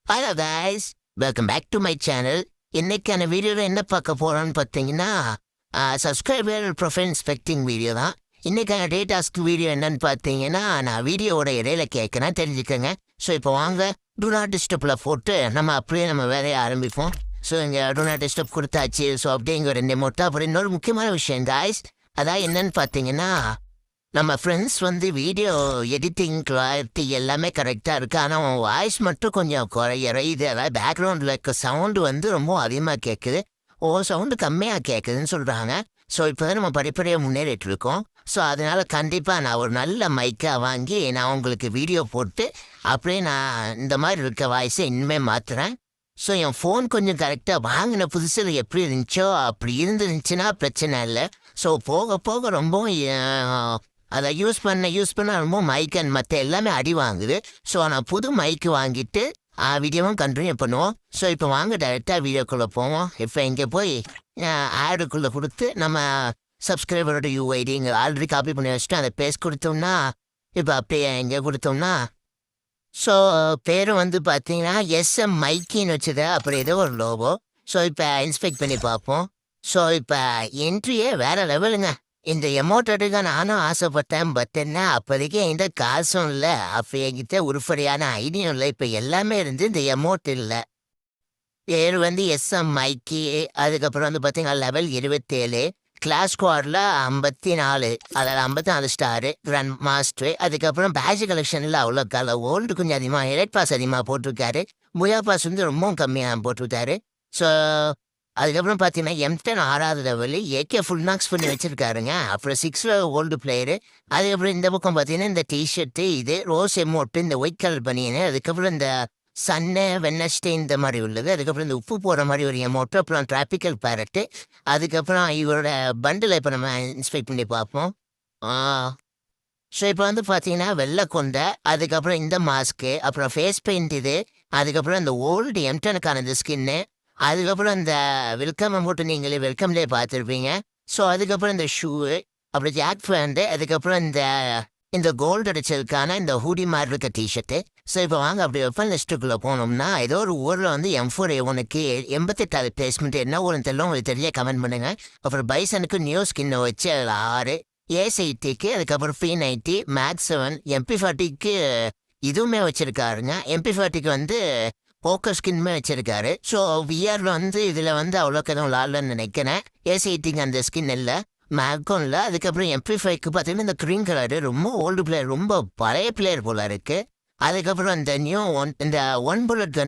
Hello guys, welcome back to my channel. இன்னைக்கான வீடியோவில் என்ன பார்க்க போகிறோன்னு பார்த்தீங்கன்னா சப்ஸ்கிரைபர் ப்ரொஃபைல் இன்ஸ்பெக்டிங் வீடியோ தான். இன்னைக்கான டேட்டாஸ்க் வீடியோ என்னன்னு பார்த்தீங்கன்னா, நான் வீடியோவோட இடையில கேட்குறேன், தெரிஞ்சுக்கோங்க. ஸோ இப்போ வாங்க டூ நாட் டிஸ்டர்பில் போட்டு நம்ம வேலையை ஆரம்பிப்போம். ஸோ இங்கே டூ நாட் டிஸ்டர்ப் கொடுத்தாச்சு. ஸோ அப்படியே இங்கே ரெண்டு மொட்டை அப்புறம் இன்னொரு முக்கியமான விஷயம் கைஸ், அதான் என்னன்னு பார்த்தீங்கன்னா, நம்ம ஃப்ரெண்ட்ஸ் வீடியோ எடிட்டிங் கிளாரிட்டி எல்லாமே கரெக்டாக இருக்குது. ஆனால் அவன் வாய்ஸ் மட்டும் கொஞ்சம் குறையுது. அதாவது பேக்ரவுண்டில் இருக்க சவுண்டு ரொம்ப அதிகமாக கேட்குது, சவுண்டு கம்மியாக கேட்குதுன்னு சொல்கிறாங்க. ஸோ இப்போ தான் நம்ம படிப்படியாக முன்னேறிட்டு இருக்கோம். ஸோ அதனால் கண்டிப்பாக நான் ஒரு நல்ல மைக்காக வாங்கி நான் உங்களுக்கு வீடியோ போட்டு அப்படியே நான் இந்த மாதிரி இருக்க வாய்ஸை இனிமேல் மாற்றுறேன். ஸோ என் ஃபோன் கொஞ்சம் கரெக்டாக வாங்கின புதுசில் எப்படி இருந்துச்சோ அப்படி இருந்துருந்துச்சுன்னா பிரச்சனை இல்லை. ஸோ போக போக ரொம்பவும் அதை யூஸ் பண்ண ரொம்ப மைக் அண்ட் மற்ற எல்லாமே அடி வாங்குது. ஸோ நான் புது மைக்கு வாங்கிட்டு வீடியோவும் கண்டினியூ பண்ணுவோம். ஸோ இப்போ வாங்க டைரெக்டாக வீடியோக்குள்ளே போவோம். இப்போ இங்கே போய் ஆடுக்குள்ளே கொடுத்து நம்ம சப்ஸ்கிரைபரோட யூஐடி இங்கே ஆல்ரெடி காப்பி பண்ணி வச்சுட்டு அதை பேஸ் கொடுத்தோம்னா, இப்போ அப்படியே இங்கே கொடுத்தோம்னா, ஸோ பேரும் பார்த்தீங்கன்னா எஸ்எம் மைக்கின்னு வச்சுது, அப்புறம் ஏதோ ஒரு லோகோ. ஸோ இப்போ இன்ஸ்பெக்ட் பண்ணி பார்ப்போம். ஸோ இப்போ என்ட்ரியே வேறு லெவலுங்க. இந்த எமௌண்ட் எடுக்க நானும் ஆசைப்பட்டேன். பட் என்ன, அப்போதைக்கு என்கிட்ட காசும் இல்லை, அப்போ என்கிட்ட உருப்படியான ஐடியும் இல்லை. இப்போ எல்லாமே இருந்து இந்த எமௌண்ட் இல்லை. பேர் எஸ்எம் மைக்கி. அதுக்கப்புறம் பார்த்தீங்கன்னா லெவல் 27, கிளாஸ் ஸ்குவாடில் 54, அதாவது 54 ஸ்டாரு, கிராண்ட் மாஸ்டரு. அதுக்கப்புறம் பேட்ச் கலெக்ஷனில் அவ்வளோ ஓல்டு கொஞ்சம் அதிகமாக, எலைட் பாஸ் அதிகமாக போட்டிருக்காரு. புயா பாஸ் ரொம்பவும் கம்மியாக போட்டுவிட்டாரு. ஸோ அதுக்கப்புறம் பார்த்தீங்கன்னா M10 6வது லெவலு, ஏகே ஃபுல் மார்க்ஸ் பண்ணி வச்சுருக்காருங்க. அப்புறம் 6 ஓல்டு பிளேயரு. அதுக்கப்புறம் இந்த பக்கம் பார்த்தீங்கன்னா இந்த டிஷர்ட்டு, இது ரோஸ் எமோட்டு, இந்த ஒயிட் கலர் பனியனு. அதுக்கப்புறம் இந்த சன்னு வெனஸ்டே இந்த மாதிரி உள்ளது. அதுக்கப்புறம் இந்த உப்பு போகிற மாதிரி ஒரு எமோட்டு. அப்புறம் டிராபிக்கல் பேரட்டு. அதுக்கப்புறம் இவரோட பண்டில் இப்போ நம்ம இன்ஸ்பெக்ட் பண்ணி பார்ப்போம். ஸோ இப்போ பார்த்தீங்கன்னா வெள்ளை கொண்டை, அதுக்கப்புறம் இந்த மாஸ்க்கு, அப்புறம் ஃபேஸ் பெயிண்ட் இது, அதுக்கப்புறம் இந்த ஓல்டு M10க்கான இந்த ஸ்கின்னு, அதுக்கப்புறம் இந்த வெல்கம் அமௌண்ட்டு நீங்களே வெல்கம்லேயே பார்த்துருப்பீங்க. ஸோ அதுக்கப்புறம் இந்த ஷூவு, அப்புறம் ஜாக் பேண்ட்டு, அதுக்கப்புறம் இந்த கோல்டு அடிச்சதுக்கான இந்த ஹூடி மாதிரி இருக்க டிஷர்ட்டு. ஸோ இப்போ வாங்க அப்படி வெப்பன் லிஸ்ட்டுக்குள்ளே போனோம்னா, ஏதோ ஒரு ஊரில் M4A1க்கு 88வது பிளேஸ்மெண்ட் என்ன ஊருன்னு தெரியல, உங்களுக்கு தெரிய கமெண்ட் பண்ணுங்கள். அப்புறம் பைசனுக்கு நியூ ஸ்கின்னை வச்சு அதில் 6, A60க்கு, அதுக்கப்புறம் P90, மேக்ஸ் 7, MP40க்கு இதுவுமே வச்சுருக்காருங்க. MP40க்கு போக்கர் ஸ்கின்மே வச்சிருக்காரு. ஸோ விஆரில் இதில் அவ்வளோக்கு எதுவும் விளாட்லன்னு நினைக்கிறேன். ஏசிஐடிக்கு அந்த ஸ்கின் இல்லை, மேக்கும் இல்லை. அதுக்கப்புறம் MP5க்கு பார்த்தீங்கன்னா இந்த க்ரீன் கலரு ரொம்ப ஓல்டு பிளேயர், ரொம்ப பழைய பிளேயர் போல இருக்குது. அதுக்கப்புறம் இந்த நியூ இந்த ஒன் புல்லட் கன்